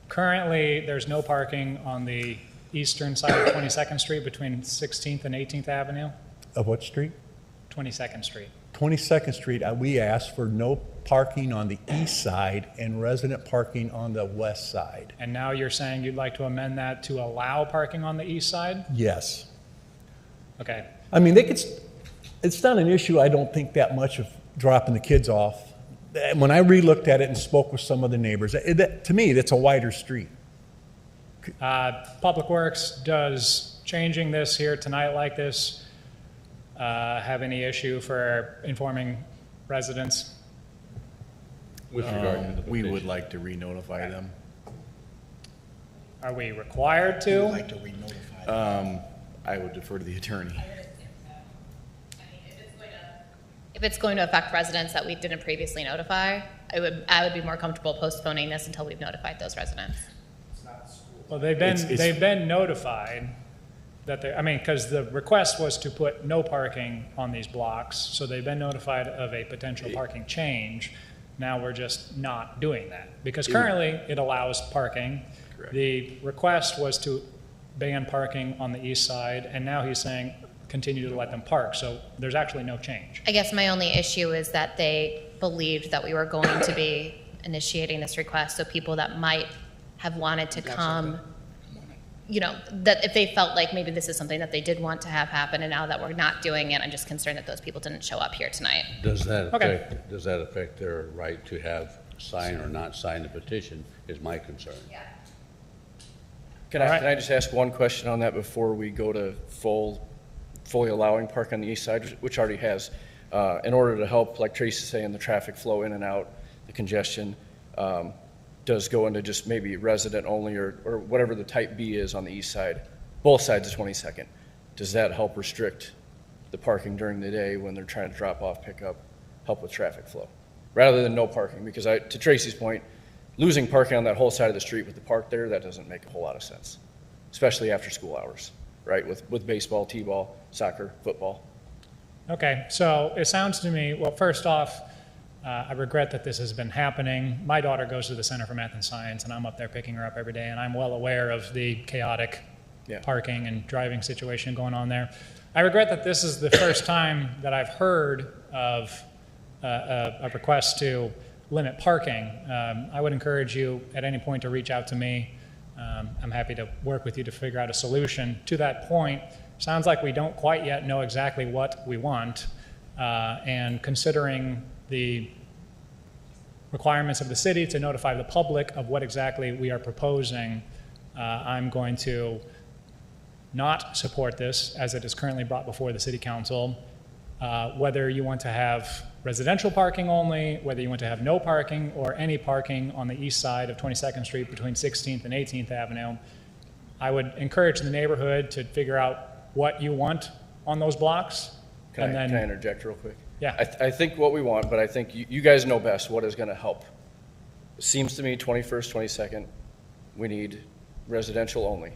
currently there's no parking on the eastern side of 22nd Street between 16th and 18th Avenue? Of what street? 22nd Street. 22nd Street, we asked for no parking on the east side and resident parking on the west side. And now you're saying you'd like to amend that to allow parking on the east side? Yes. Okay. I mean, it's not an issue, I don't think, that much of dropping the kids off when I relooked at it and spoke with some of the neighbors, to me, that's a wider street. Public Works, does changing this here tonight like this have any issue for informing residents? With regard to the We petition. would like to re-notify them. Are we required to? We'd like to re-notify. I would defer to the attorney. If it's going to affect residents that we didn't previously notify, I would be more comfortable postponing this until we've notified those residents. Well, they've been notified that they, I mean, because the request was to put no parking on these blocks, so they've been notified of a potential parking change. Now we're just not doing that, because currently it allows parking. Correct. The request was to ban parking on the east side, and now he's saying continue to let them park, so there's actually no change. I guess my only issue is that they believed that we were going to be initiating this request, so people that might have wanted to come, you know, that if they felt like maybe this is something that they did want to have happen, and now that we're not doing it, I'm just concerned that those people didn't show up here tonight. Does that Okay. affect their right to have sign or not sign the petition is my concern. Yeah. Can I just ask one question on that before we go to fully allowing park on the east side, which already has, in order to help, like Tracy's saying, the traffic flow in and out, the congestion, does go into just maybe resident only or whatever the type B is on the east side, both sides of 22nd. Does that help restrict the parking during the day when they're trying to drop off, pick up, help with traffic flow? Rather than no parking, because to Tracy's point, losing parking on that whole side of the street with the park there, that doesn't make a whole lot of sense, especially after school hours, right? With baseball, t-ball, soccer, football. Okay, so it sounds to me, well, first off, I regret that this has been happening. My daughter goes to the Center for Math and Science, and I'm up there picking her up every day, and I'm well aware of the chaotic parking and driving situation going on there. I regret that this is the first time that I've heard of a request to limit parking. I would encourage you at any point to reach out to me. I'm happy to work with you to figure out a solution. To that point, sounds like we don't quite yet know exactly what we want, and considering the requirements of the city to notify the public of what exactly we are proposing, I'm going to not support this as it is currently brought before the city council. Whether you want to have residential parking only, whether you want to have no parking or any parking on the east side of 22nd Street between 16th and 18th Avenue, I would encourage the neighborhood to figure out what you want on those blocks. Can I interject real quick? Yeah. I think what we want, but I think you guys know best what is going to help. It seems to me 21st, 22nd, we need residential only,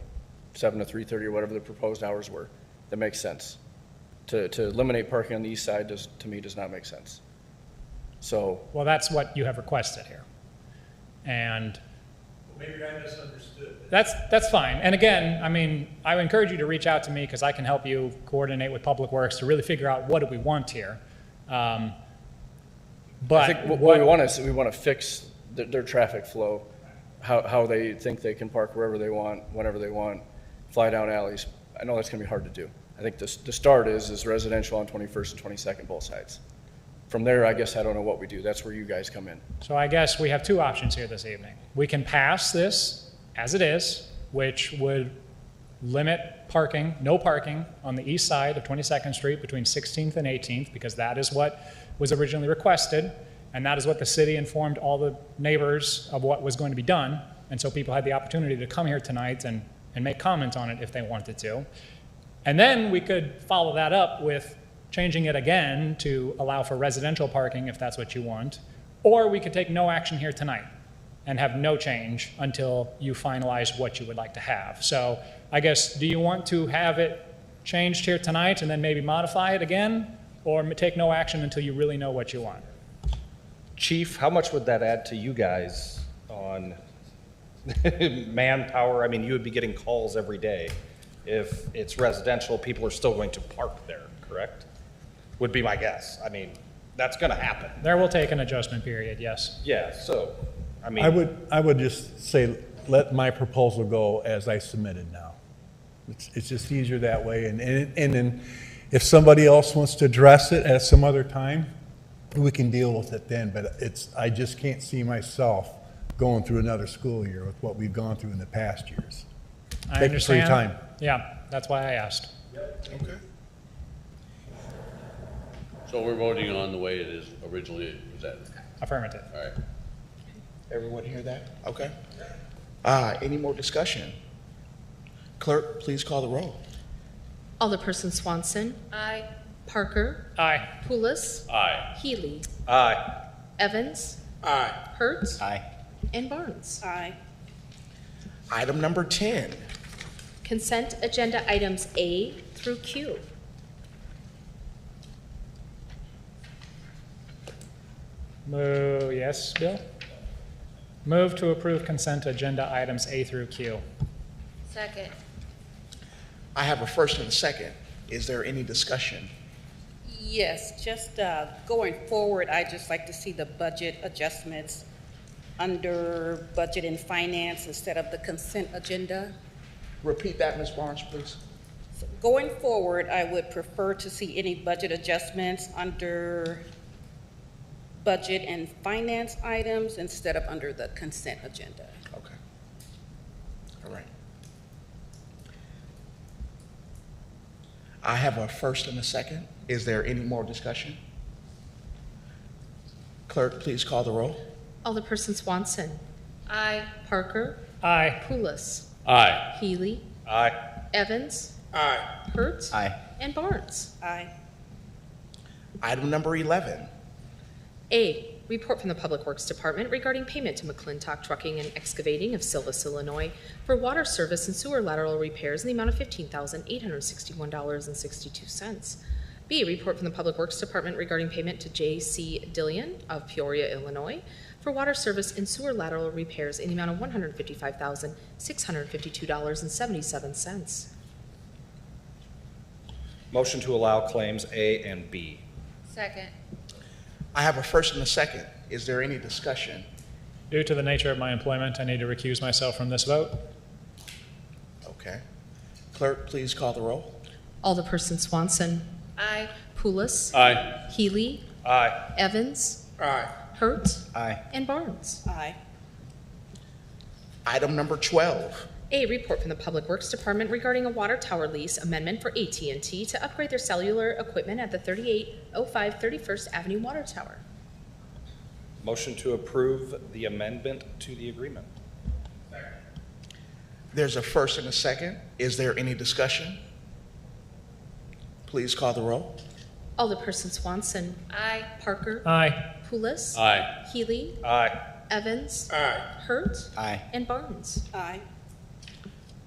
7 to 3:30 or whatever the proposed hours were. That makes sense. To eliminate parking on the east side to me does not make sense. So. Well, that's what you have requested here. And Maybe I misunderstood. that's fine. And again, I mean, I would encourage you to reach out to me because I can help you coordinate with Public Works to really figure out what do we want here. But I I think what we want is we want to fix their traffic flow, how they think they can park wherever they want, whenever they want, fly down alleys. I know that's going to be hard to do. I think the start is residential on 21st and 22nd, both sides. From there, I guess I don't know what we do. That's where you guys come in. So I guess we have two options here this evening. We can pass this as it is, which would limit parking, no parking on the east side of 22nd Street between 16th and 18th, because that is what was originally requested, and that is what the city informed all the neighbors of what was going to be done, and so people had the opportunity to come here tonight and make comment on it if they wanted to. And then we could follow that up with changing it again to allow for residential parking if that's what you want, or we could take no action here tonight and have no change until you finalize what you would like to have. So I guess, do you want to have it changed here tonight and then maybe modify it again, or take no action until you really know what you want? Chief, how much would that add to you guys on manpower? I mean, you would be getting calls every day. If it's residential, people are still going to park there, correct? Would be my guess. I mean, that's going to happen. There will take an adjustment period, yes. Yeah, so, I mean. I would just say, let my proposal go as I submitted now. It's just easier that way. And then if somebody else wants to address it at some other time, we can deal with it then, but I just can't see myself going through another school year with what we've gone through in the past years. I Thank you for your understand. time. Yeah, that's why I asked. Okay. So we're voting on the way it is originally presented. Affirmative. All right. Everyone hear that? Okay. Any more discussion? Clerk, please call the roll. Alderperson Swanson. Aye. Parker. Aye. Pulis. Aye. Healy. Aye. Evans. Aye. Hertz. Aye. And Barnes. Aye. Item number 10. Consent agenda items A through Q. Yes, Bill? Move to approve consent agenda items A through Q. Second. I have a first and a second. Is there any discussion? Yes, just going forward, I'd just like to see the budget adjustments under budget and finance instead of the consent agenda. Repeat that, Ms. Barnes, please. So going forward, I would prefer to see any budget adjustments under budget and finance items instead of under the consent agenda. Okay. All right. I have a first and a second. Is there any more discussion? Clerk, please call the roll. Alderperson Swanson. Aye. Parker. Aye. Pulis. Aye. Healy. Aye. Evans. Aye. Hertz. Aye. And Barnes. Aye. Item number 11. A, report from the Public Works Department regarding payment to McClintock Trucking and Excavating of Silvis, Illinois for water service and sewer lateral repairs in the amount of $15,861.62. B, report from the Public Works Department regarding payment to J.C. Dillion of Peoria, Illinois for water service and sewer lateral repairs in the amount of $155,652.77. Motion to allow claims A and B. Second. I have a first and a second. Is there any discussion? Due to the nature of my employment, I need to recuse myself from this vote. Okay. Clerk, please call the roll. Alderperson Swanson. Aye. Pulis. Aye. Healy. Aye. Evans. Aye. Hertz. Aye. And Barnes. Aye. Item number 12. A, report from the Public Works Department regarding a water tower lease amendment for AT&T to upgrade their cellular equipment at the 3805 31st Avenue Water Tower. Motion to approve the amendment to the agreement. There's a first and a second. Is there any discussion? Please call the roll. Alderperson Swanson. Aye. Parker. Aye. Pulis. Aye. Healy. Aye. Evans. Aye. Hertz. Aye. And Barnes. Aye.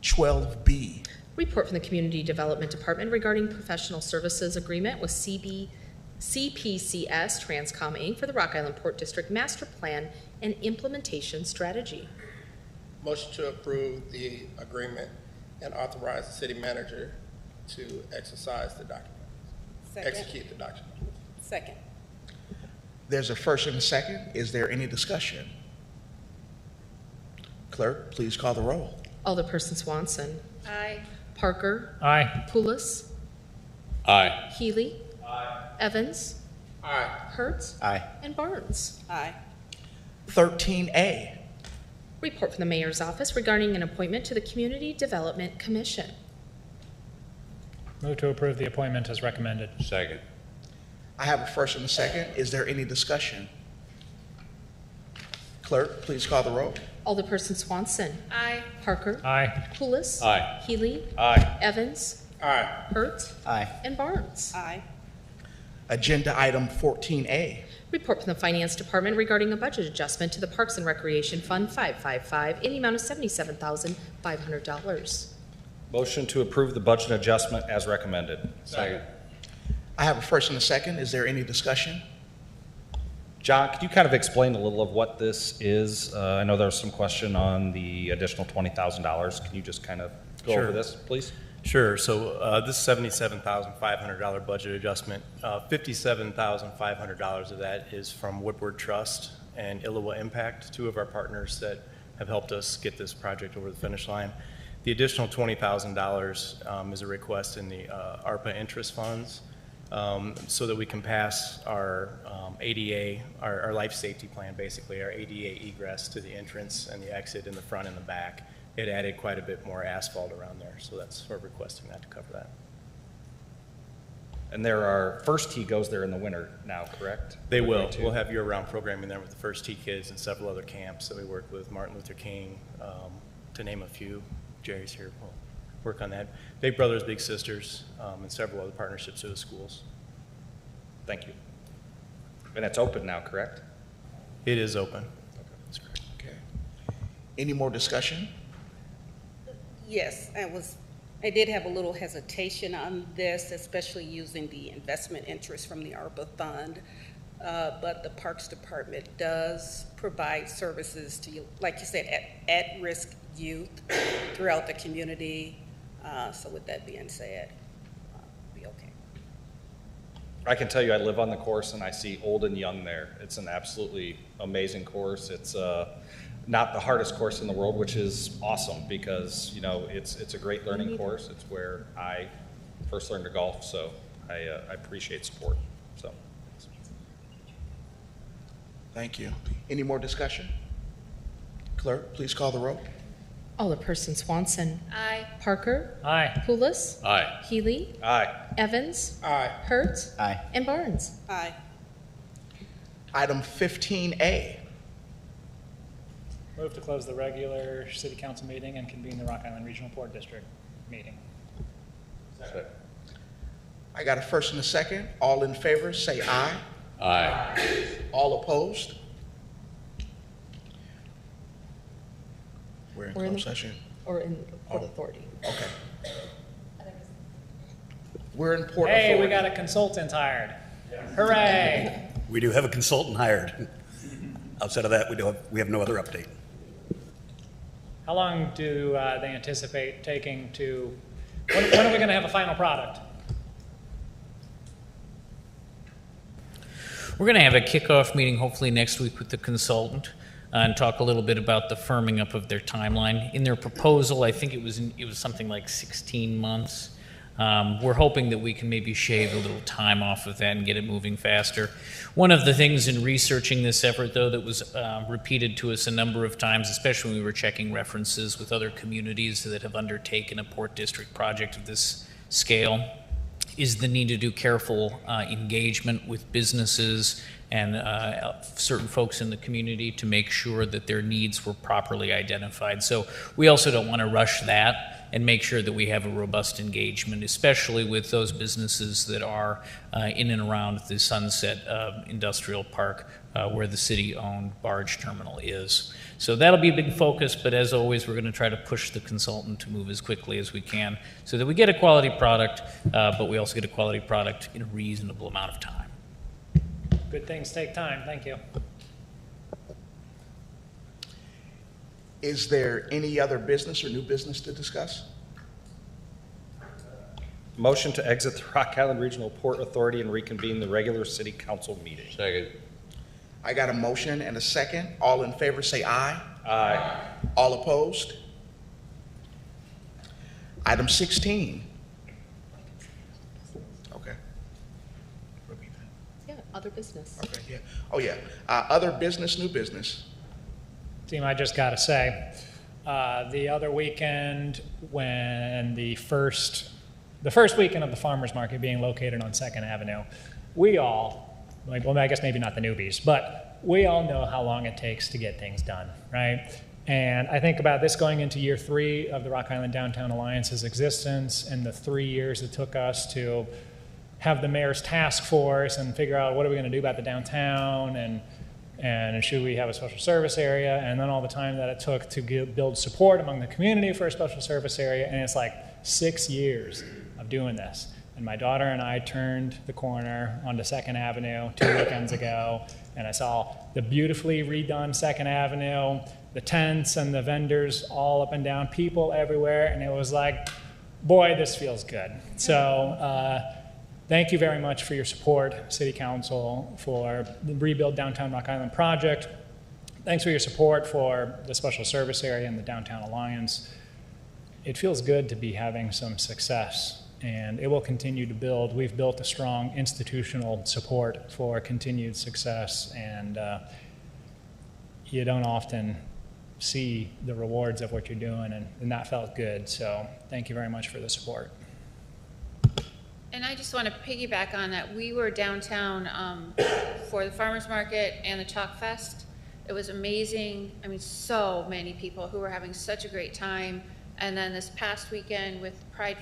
12B. Report from the Community Development Department regarding professional services agreement with CPCS Transcom Inc. for the Rock Island Port District Master Plan and Implementation Strategy. Motion to approve the agreement and authorize the city manager to exercise the document. Second. Execute the document. Second. There's a first and a second. Is there any discussion? Clerk, please call the roll. Alderperson Swanson. Aye. Parker. Aye. Pulis. Aye. Healy. Evans. Aye. Hertz. Aye. And Barnes. Aye. 13A. Report from the Mayor's Office regarding an appointment to the Community Development Commission. Move to approve the appointment as recommended. Second. I have a first and a second. Is there any discussion? Clerk, please call the roll. Alderperson Swanson. Aye. Parker. Aye. Pulis. Aye. Healy. Aye. Evans. Aye. Hertz. Aye. And Barnes. Aye. Agenda item 14A. Report from the Finance Department regarding a budget adjustment to the Parks and Recreation Fund 555 in the amount of $77,500. Motion to approve the budget adjustment as recommended. Second. I have a first and a second. Is there any discussion? John, could you kind of explain a little of what this is? I know there was some question on the additional $20,000. Can you just kind of go over this, please? Sure. So this $77,500 budget adjustment, $57,500 of that is from Woodward Trust and Iliwa Impact, two of our partners that have helped us get this project over the finish line. The additional $20,000 is a request in the ARPA interest funds, so that we can pass our ADA, our life safety plan, basically, our ADA egress to the entrance and the exit in the front and the back. It added quite a bit more asphalt around there, so that's, we're requesting that to cover that. And there are, First Tee goes there in the winter now, correct? They will. Too. We'll have year-round programming there with the First Tee kids and several other camps that we work with, Martin Luther King, to name a few. Jerry's here. We'll work on that. Big Brothers Big Sisters, and several other partnerships with the schools. Thank you. And it's open now, correct? It is open. That's correct. Okay. Any more discussion? Yes, I did have a little hesitation on this, especially using the investment interest from the ARPA fund. But the Parks Department does provide services to, like you said, at-risk youth throughout the community. So with that being said, be okay. I can tell you, I live on the course and I see old and young there. It's an absolutely amazing course. It's not the hardest course in the world, which is awesome because, you know, it's a great learning course. It's where I first learned to golf, so I appreciate support. So, Thank you. Any more discussion? Clerk, please call the roll. Alderperson Swanson. Aye. Parker. Aye. Pulis. Aye. Healy. Aye. Evans. Aye. Hurt. Aye. And Barnes. Aye. Item 15A. Move to close the regular city council meeting and convene the Rock Island Regional Port District meeting. Second. I got a first and a second. All in favor, say aye. Aye. All opposed? We're in Or in closed the- session. Or in Port Authority. Okay. We're in Port Hey, Authority. we got a consultant hired. Hooray! We do have a consultant hired. Outside of that, we have no other update. How long do they anticipate taking to, when are we going to have a final product? We're going to have a kickoff meeting hopefully next week with the consultant and talk a little bit about the firming up of their timeline. In their proposal, I think it was something like 16 months. We're hoping that we can maybe shave a little time off of that and get it moving faster. One of the things in researching this effort, though, that was repeated to us a number of times, especially when we were checking references with other communities that have undertaken a Port District project of this scale, is the need to do careful engagement with businesses and certain folks in the community to make sure that their needs were properly identified. So we also don't want to rush that and make sure that we have a robust engagement, especially with those businesses that are in and around the Sunset Industrial Park where the city-owned barge terminal is. So that'll be a big focus, but as always, we're going to try to push the consultant to move as quickly as we can so that we get a quality product, but we also get a quality product in a reasonable amount of time. Good things take time. Thank you. Is there any other business or new business to discuss? Motion to exit the Rock Island Regional Port Authority and reconvene the regular city council meeting. Second. I got a motion and a second. All in favor say aye. Aye. All opposed? Item 16. Okay. Repeat that. Yeah, other business. Okay, yeah. Oh, yeah. Other business, new business. Team, I just got to say, the other weekend when the first weekend of the farmers market being located on 2nd Avenue, we all, well, I guess maybe not the newbies, but we all know how long it takes to get things done, right? And I think about this going into year 3 of the Rock Island Downtown Alliance's existence and the 3 years it took us to have the mayor's task force and figure out what are we going to do about the downtown and should we have a special service area, and then all the time that it took to build support among the community for a special service area, and it's like 6 years of doing this. And my daughter and I turned the corner onto 2nd Avenue 2 weekends ago, and I saw the beautifully redone 2nd Avenue, the tents and the vendors all up and down, people everywhere, and it was like, boy, this feels good. So thank you very much for your support, City Council, for the Rebuild Downtown Rock Island project. Thanks for your support for the Special Service Area and the Downtown Alliance. It feels good to be having some success and it will continue to build. We've built a strong institutional support for continued success, and you don't often see the rewards of what you're doing, and that felt good. So thank you very much for the support. And I just want to piggyback on that. We were downtown for the farmers market and the Chalk Fest. It was amazing. I mean, so many people who were having such a great time. And then this past weekend with Pride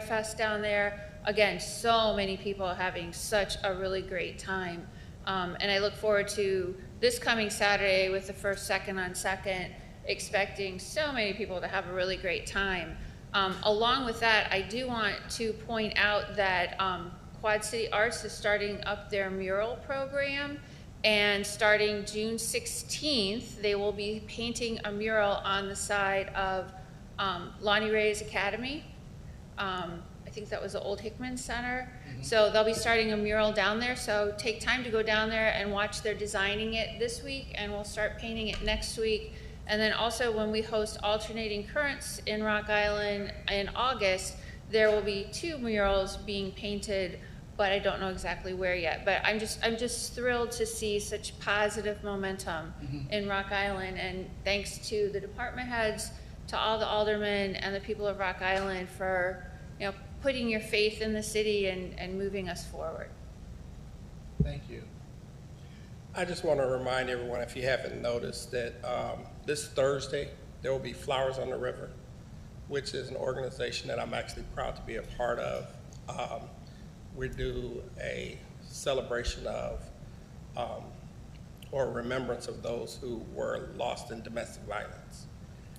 Fest down there, again, so many people having such a really great time. And I look forward to this coming Saturday with the first Second on Second, expecting so many people to have a really great time. Along with that, I do want to point out that Quad City Arts is starting up their mural program, and starting June 16th, they will be painting a mural on the side of Lonnie Ray's Academy. I think that was the Old Hickman Center. So they'll be starting a mural down there, so take time to go down there and watch. They're designing it this week, and we'll start painting it next week. And then also when we host Alternating Currents in Rock Island in August, there will be 2 murals being painted, but I don't know exactly where yet. But I'm just thrilled to see such positive momentum in Rock Island, and thanks to the department heads, to all the aldermen and the people of Rock Island for, you know, putting your faith in the city and moving us forward. Thank you. I just want to remind everyone, if you haven't noticed, that this Thursday there will be Flowers on the River, which is an organization that I'm actually proud to be a part of. We do a celebration of or remembrance of those who were lost in domestic violence.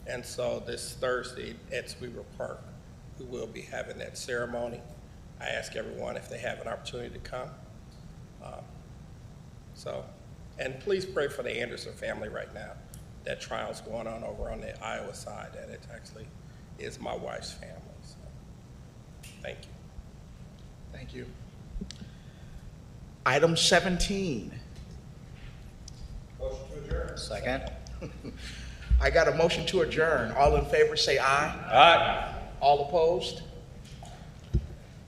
And so this Thursday at Sweetwater Park, we will be having that ceremony. I ask everyone if they have an opportunity to come. And please pray for the Anderson family right now. That trial's going on over on the Iowa side, and it actually is my wife's family. So, thank you. Thank you. Item 17. Motion to adjourn. Second. I got a motion to adjourn. All in favor say aye. Aye. All opposed?